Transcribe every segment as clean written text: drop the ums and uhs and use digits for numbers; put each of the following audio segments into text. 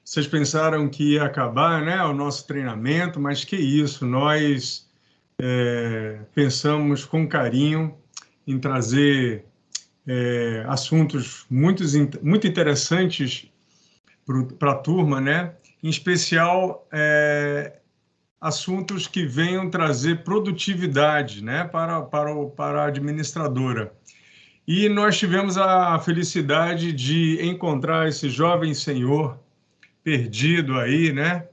Vocês pensaram que ia acabar, né, o nosso treinamento, mas que isso, nós pensamos com carinho em trazer assuntos muito interessantes para a turma, né? Em especial assuntos que venham trazer produtividade, né, para a administradora. E nós tivemos a felicidade de encontrar esse jovem senhor perdido aí, né?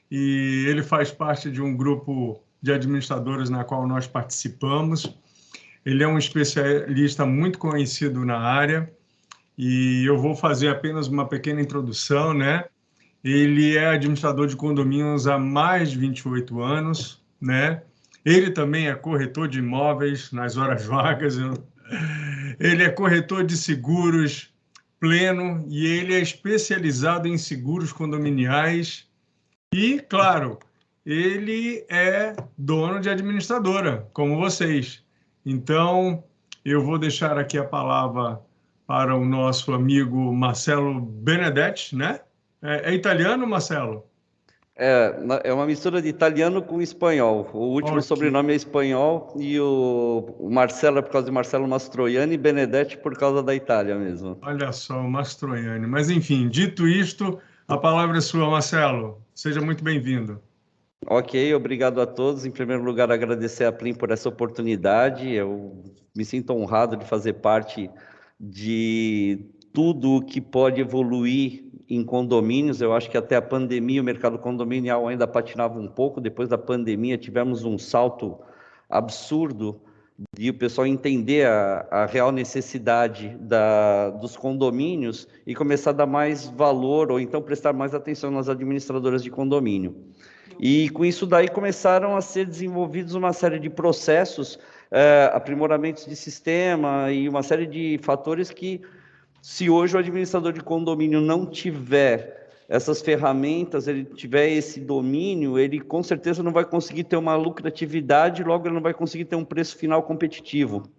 E ele faz parte de um grupo de administradores na qual nós participamos. Ele é um especialista muito conhecido na área e eu vou fazer apenas uma pequena introdução, né? Ele é administrador de condomínios há mais de 28 anos, né? Ele também é corretor de imóveis nas horas vagas. Ele é corretor de seguros pleno e ele é especializado em seguros condominiais e, claro, ele é dono de administradora, como vocês. Então, eu vou deixar aqui a palavra para o nosso amigo Marcelo Benedetti, né? É italiano, Marcelo? É uma mistura de italiano com espanhol. O último sobrenome é espanhol e o Marcelo é por causa de Marcelo Mastroianni e Benedetti por causa da Itália mesmo. Olha só, o Mastroianni. Mas, enfim, dito isto, a palavra é sua, Marcelo. Seja muito bem-vindo. Ok, obrigado a todos. Em primeiro lugar, agradecer a Plim por essa oportunidade. Eu me sinto honrado de fazer parte de tudo o que pode evoluir em condomínios. Eu acho que até a pandemia o mercado condominial ainda patinava um pouco. Depois da pandemia tivemos um salto absurdo de o pessoal entender a real necessidade dos condomínios e começar a dar mais valor ou então prestar mais atenção nas administradoras de condomínio. E com isso daí começaram a ser desenvolvidos uma série de processos, aprimoramentos de sistema e uma série de fatores que, se hoje o administrador de condomínio não tiver essas ferramentas, ele tiver esse domínio, ele com certeza não vai conseguir ter uma lucratividade, logo ele não vai conseguir ter um preço final competitivo.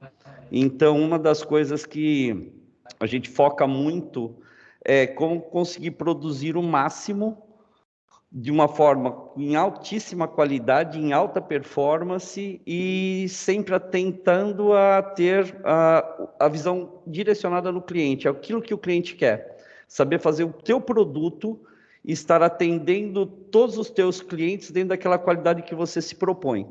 Então, uma das coisas que a gente foca muito é como conseguir produzir o máximo de uma forma em altíssima qualidade, em alta performance e sempre tentando a ter a visão direcionada no cliente, aquilo que o cliente quer. Saber fazer o teu produto e estar atendendo todos os teus clientes dentro daquela qualidade que você se propõe.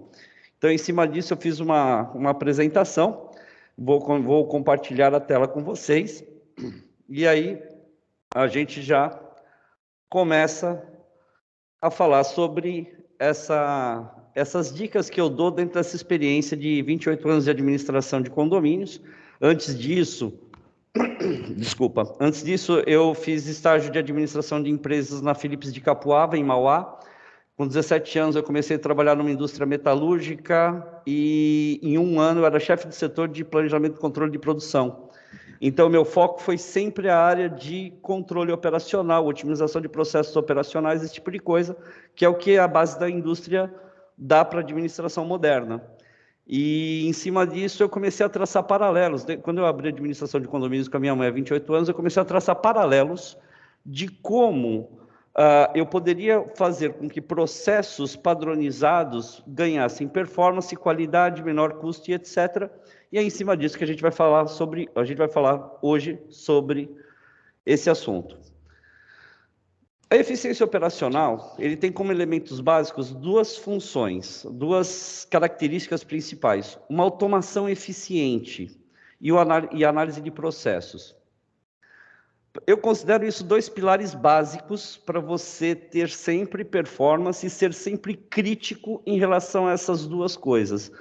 Então, em cima disso, eu fiz uma apresentação, vou compartilhar a tela com vocês, e aí a gente já começa a falar sobre essas dicas que eu dou dentro dessa experiência de 28 anos de administração de condomínios. Antes disso, eu fiz estágio de administração de empresas na Philips de Capuava, em Mauá. Com 17 anos eu comecei a trabalhar numa indústria metalúrgica e em um ano eu era chefe de setor de planejamento e controle de produção. Então, meu foco foi sempre a área de controle operacional, otimização de processos operacionais, esse tipo de coisa, que é o que a base da indústria dá para a administração moderna. E, em cima disso, eu comecei a traçar paralelos. Quando eu abri a administração de condomínios com a minha mãe há 28 anos, eu comecei a traçar paralelos de como eu poderia fazer com que processos padronizados ganhassem performance, qualidade, menor custo e etc., e é em cima disso que a gente vai falar hoje sobre esse assunto. A eficiência operacional, ele tem como elementos básicos duas funções, duas características principais: uma automação eficiente e análise de processos. Eu considero isso dois pilares básicos para você ter sempre performance e ser sempre crítico em relação a essas duas coisas.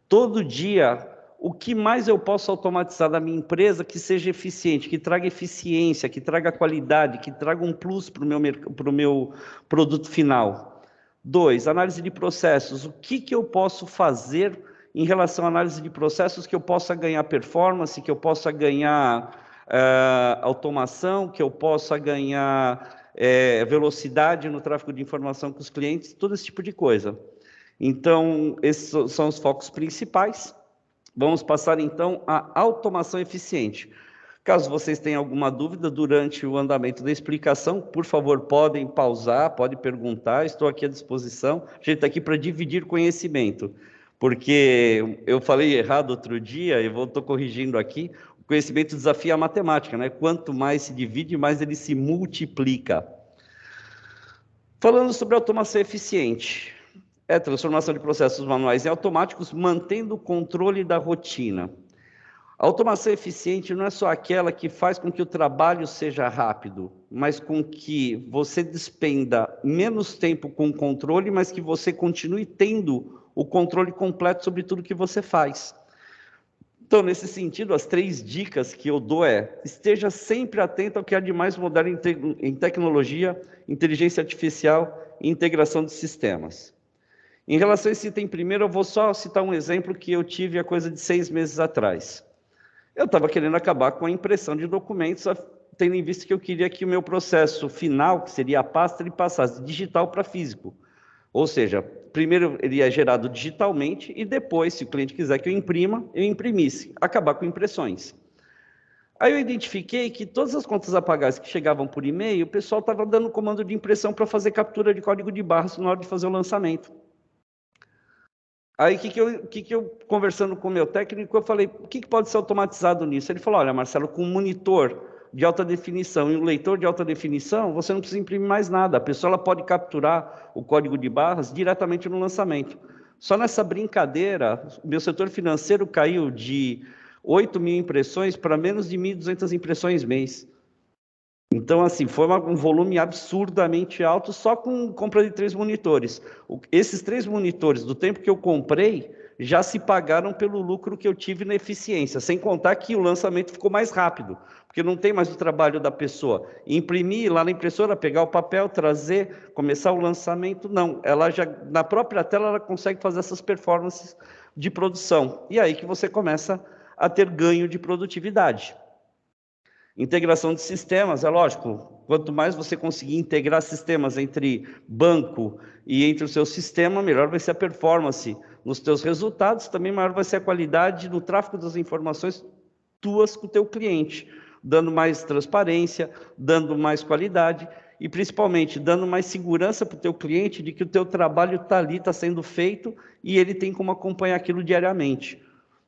Todo dia, o que mais eu posso automatizar da minha empresa que seja eficiente, que traga eficiência, que traga qualidade, que traga um plus para o meu produto final. 2, análise de processos. O que eu posso fazer em relação à análise de processos que eu possa ganhar performance, que eu possa ganhar automação, que eu possa ganhar velocidade no tráfego de informação com os clientes, todo esse tipo de coisa. Então, esses são os focos principais. Vamos passar, então, à automação eficiente. Caso vocês tenham alguma dúvida durante o andamento da explicação, por favor, podem pausar, podem perguntar, estou aqui à disposição. A gente está aqui para dividir conhecimento, porque eu falei errado outro dia, estou corrigindo aqui, o conhecimento desafia a matemática, né? Quanto mais se divide, mais ele se multiplica. Falando sobre automação eficiente, é transformação de processos manuais em automáticos, mantendo o controle da rotina. A automação eficiente não é só aquela que faz com que o trabalho seja rápido, mas com que você despenda menos tempo com o controle, mas que você continue tendo o controle completo sobre tudo que você faz. Então, nesse sentido, as 3 dicas que eu dou esteja sempre atento ao que há de mais moderno em tecnologia, inteligência artificial e integração de sistemas. Em relação a esse item primeiro, eu vou só citar um exemplo que eu tive há coisa de 6 meses atrás. Eu estava querendo acabar com a impressão de documentos, tendo em vista que eu queria que o meu processo final, que seria a pasta, ele passasse digital para físico. Ou seja, primeiro ele é gerado digitalmente e depois, se o cliente quiser que eu imprima, eu imprimisse. Acabar com impressões. Aí eu identifiquei que todas as contas a pagar que chegavam por e-mail, o pessoal estava dando comando de impressão para fazer captura de código de barras na hora de fazer o lançamento. Aí, o que eu conversando com o meu técnico, eu falei, o que pode ser automatizado nisso? Ele falou, olha, Marcelo, com um monitor de alta definição e um leitor de alta definição, você não precisa imprimir mais nada. A pessoa ela pode capturar o código de barras diretamente no lançamento. Só nessa brincadeira, meu setor financeiro caiu de 8.000 impressões para menos de 1.200 impressões mês. Então, assim, foi um volume absurdamente alto só com compra de 3 monitores. Esses 3 monitores, do tempo que eu comprei, já se pagaram pelo lucro que eu tive na eficiência, sem contar que o lançamento ficou mais rápido, porque não tem mais o trabalho da pessoa. Imprimir lá na impressora, pegar o papel, trazer, começar o lançamento, não. Ela já, na própria tela, ela consegue fazer essas performances de produção. E aí que você começa a ter ganho de produtividade. Integração de sistemas, é lógico, quanto mais você conseguir integrar sistemas entre banco e entre o seu sistema, melhor vai ser a performance nos teus resultados, também maior vai ser a qualidade no tráfego das informações tuas com o teu cliente, dando mais transparência, dando mais qualidade e, principalmente, dando mais segurança para o teu cliente de que o teu trabalho está ali, está sendo feito e ele tem como acompanhar aquilo diariamente.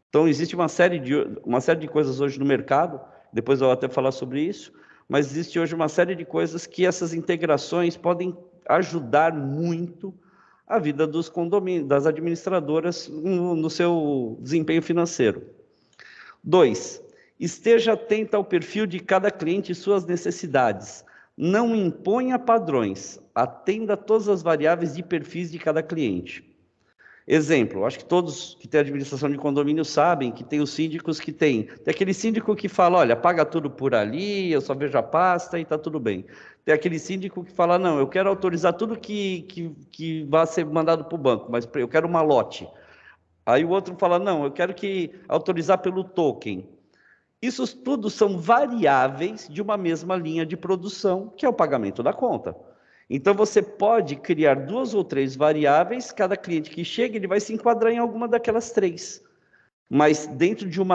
Então, existe uma série de coisas hoje no mercado, depois eu vou até falar sobre isso, mas existe hoje uma série de coisas que essas integrações podem ajudar muito a vida dos condomínios, das administradoras no seu desempenho financeiro. 2, esteja atento ao perfil de cada cliente e suas necessidades. Não imponha padrões, atenda a todas as variáveis de perfis de cada cliente. Exemplo, acho que todos que têm administração de condomínio sabem que tem os síndicos que tem aquele síndico que fala, olha, paga tudo por ali, eu só vejo a pasta e está tudo bem. Tem aquele síndico que fala, não, eu quero autorizar tudo que vai ser mandado para o banco, mas eu quero uma lote. Aí o outro fala, não, eu quero autorizar pelo token. Isso tudo são variáveis de uma mesma linha de produção, que é o pagamento da conta. Então, você pode criar 2 ou 3 variáveis, cada cliente que chega, ele vai se enquadrar em alguma daquelas 3, mas dentro de um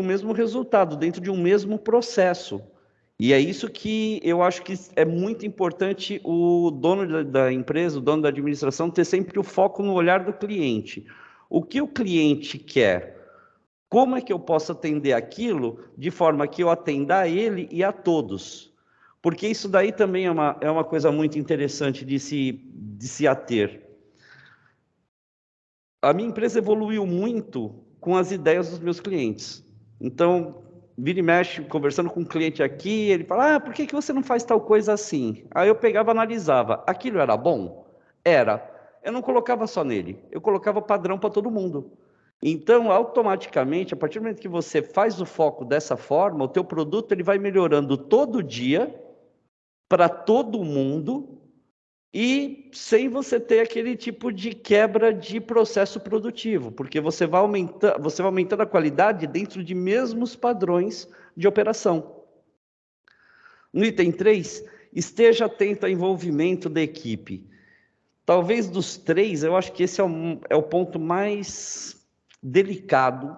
mesmo resultado, dentro de um mesmo processo. E é isso que eu acho que é muito importante o dono da empresa, o dono da administração, ter sempre o foco no olhar do cliente. O que o cliente quer? Como é que eu posso atender aquilo de forma que eu atenda a ele e a todos? Porque isso daí também é uma coisa muito interessante de se ater. A minha empresa evoluiu muito com as ideias dos meus clientes. Então, vira e mexe, conversando com um cliente aqui, ele fala, por que você não faz tal coisa assim? Aí eu pegava e analisava, aquilo era bom? Era. Eu não colocava só nele, eu colocava padrão para todo mundo. Então, automaticamente, a partir do momento que você faz o foco dessa forma, o teu produto ele vai melhorando todo dia, para todo mundo e sem você ter aquele tipo de quebra de processo produtivo, porque você vai aumentando a qualidade dentro de mesmos padrões de operação. No item 3, esteja atento ao envolvimento da equipe. Talvez dos 3, eu acho que esse é o ponto mais delicado,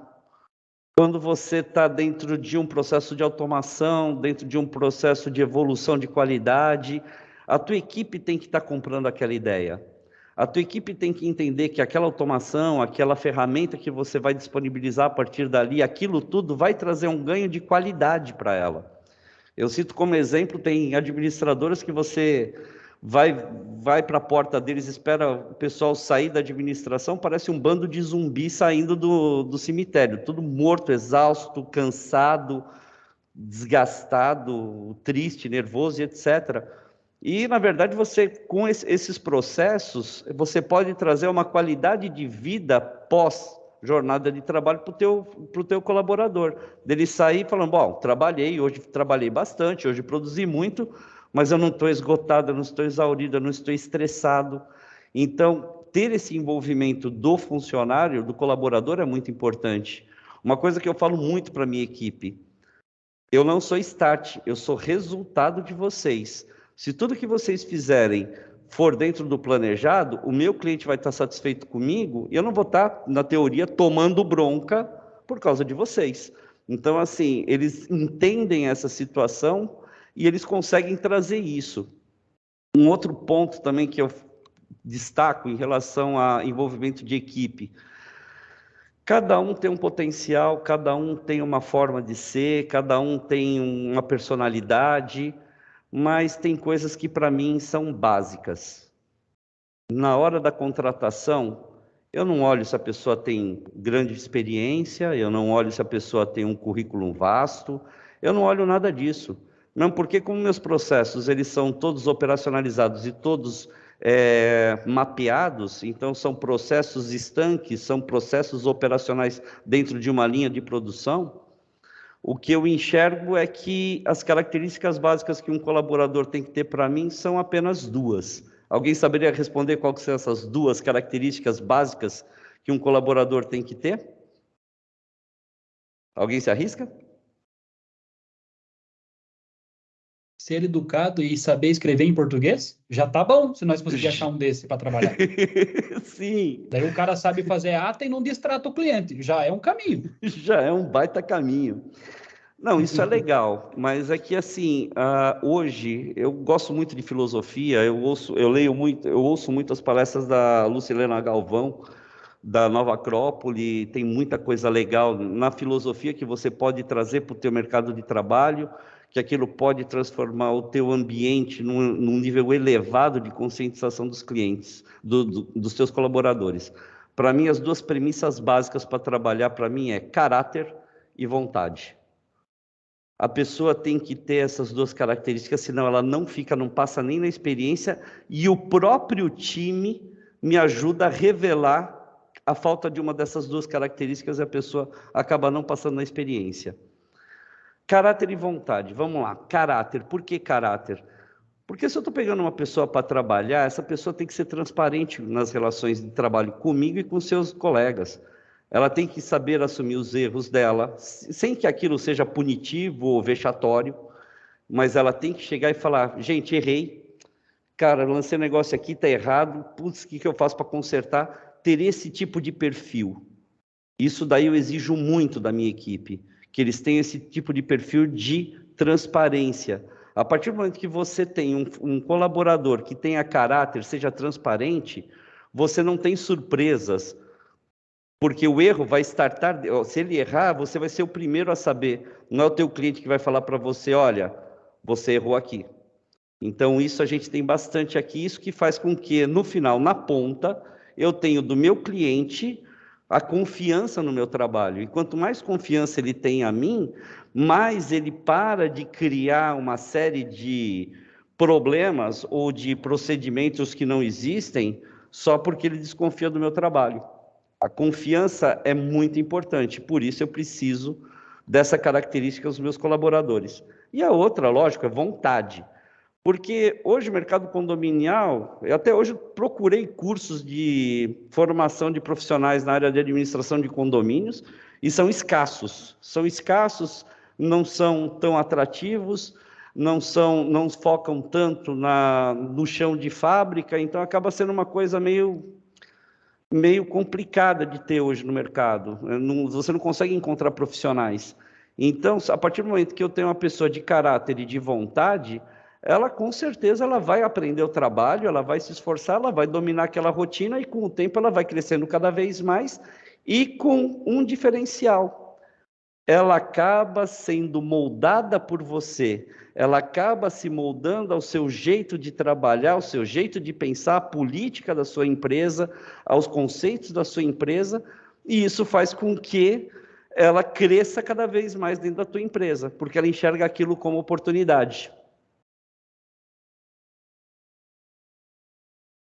quando você está dentro de um processo de automação, dentro de um processo de evolução de qualidade, a tua equipe tem que estar comprando aquela ideia. A tua equipe tem que entender que aquela automação, aquela ferramenta que você vai disponibilizar a partir dali, aquilo tudo vai trazer um ganho de qualidade para ela. Eu cito como exemplo, tem administradoras que você vai para a porta deles, espera o pessoal sair da administração, parece um bando de zumbi saindo do cemitério, tudo morto, exausto, cansado, desgastado, triste, nervoso, etc. E, na verdade, você, com esses processos, você pode trazer uma qualidade de vida pós-jornada de trabalho para o teu colaborador. Dele sair falando, bom, trabalhei, hoje trabalhei bastante, hoje produzi muito, mas eu não estou esgotado, eu não estou exaurido, eu não estou estressado. Então, ter esse envolvimento do funcionário, do colaborador, é muito importante. Uma coisa que eu falo muito para a minha equipe, eu não sou start, eu sou resultado de vocês. Se tudo que vocês fizerem for dentro do planejado, o meu cliente vai estar satisfeito comigo e eu não vou estar, na teoria, tomando bronca por causa de vocês. Então, assim, eles entendem essa situação e eles conseguem trazer isso. Um outro ponto também que eu destaco em relação a envolvimento de equipe. Cada um tem um potencial, cada um tem uma forma de ser, cada um tem uma personalidade, mas tem coisas que para mim são básicas. Na hora da contratação, eu não olho se a pessoa tem grande experiência, eu não olho se a pessoa tem um currículo vasto, eu não olho nada disso. Não, porque como meus processos eles são todos operacionalizados e todos mapeados, então são processos estanques, são processos operacionais dentro de uma linha de produção, o que eu enxergo é que as características básicas que um colaborador tem que ter para mim são apenas duas. Alguém saberia responder quais são essas duas características básicas que um colaborador tem que ter? Alguém se arrisca? Ser educado e saber escrever em português, já tá bom, se nós conseguirmos achar um desse para trabalhar. Sim. Daí o cara sabe fazer ata e não distrata o cliente, já é um caminho. Já é um baita caminho. Não, isso é legal, mas é que assim, hoje eu gosto muito de filosofia, eu ouço muito as palestras da Lucilena Galvão, da Nova Acrópole, tem muita coisa legal na filosofia que você pode trazer para o teu mercado de trabalho, que aquilo pode transformar o teu ambiente num nível elevado de conscientização dos clientes, dos teus colaboradores. Para mim, as duas premissas básicas para trabalhar, para mim, é caráter e vontade. A pessoa tem que ter essas duas características, senão ela não passa nem na experiência, e o próprio time me ajuda a revelar a falta de uma dessas duas características e a pessoa acaba não passando na experiência. Caráter e vontade, vamos lá, caráter. Por que caráter? Porque se eu estou pegando uma pessoa para trabalhar, essa pessoa tem que ser transparente nas relações de trabalho comigo e com seus colegas. Ela tem que saber assumir os erros dela, sem que aquilo seja punitivo ou vexatório, mas ela tem que chegar e falar, gente, errei, cara, lancei um negócio aqui, está errado, putz, o que eu faço para consertar? Ter esse tipo de perfil. Isso daí eu exijo muito da minha equipe, que eles tenham esse tipo de perfil de transparência. A partir do momento que você tem um colaborador que tenha caráter, seja transparente, você não tem surpresas, porque o erro vai startar, se ele errar, você vai ser o primeiro a saber. Não é o teu cliente que vai falar para você, olha, você errou aqui. Então, isso a gente tem bastante aqui, isso que faz com que, no final, na ponta, eu tenho do meu cliente a confiança no meu trabalho. E quanto mais confiança ele tem a mim, mais ele para de criar uma série de problemas ou de procedimentos que não existem só porque ele desconfia do meu trabalho. A confiança é muito importante, por isso eu preciso dessa característica dos meus colaboradores. E a outra, lógico, é vontade. Porque hoje o mercado condominial, eu até hoje procurei cursos de formação de profissionais na área de administração de condomínios e são escassos, não são tão atrativos, não focam tanto no chão de fábrica, então acaba sendo uma coisa meio meio complicada de ter hoje no mercado. Você não consegue encontrar profissionais. Então, a partir do momento que eu tenho uma pessoa de caráter e de vontade, ela com certeza ela vai aprender o trabalho, ela vai se esforçar, ela vai dominar aquela rotina e com o tempo ela vai crescendo cada vez mais e com um diferencial. Ela acaba sendo moldada por você, ela acaba se moldando ao seu jeito de trabalhar, ao seu jeito de pensar, a política da sua empresa, aos conceitos da sua empresa, e isso faz com que ela cresça cada vez mais dentro da tua empresa, porque ela enxerga aquilo como oportunidade.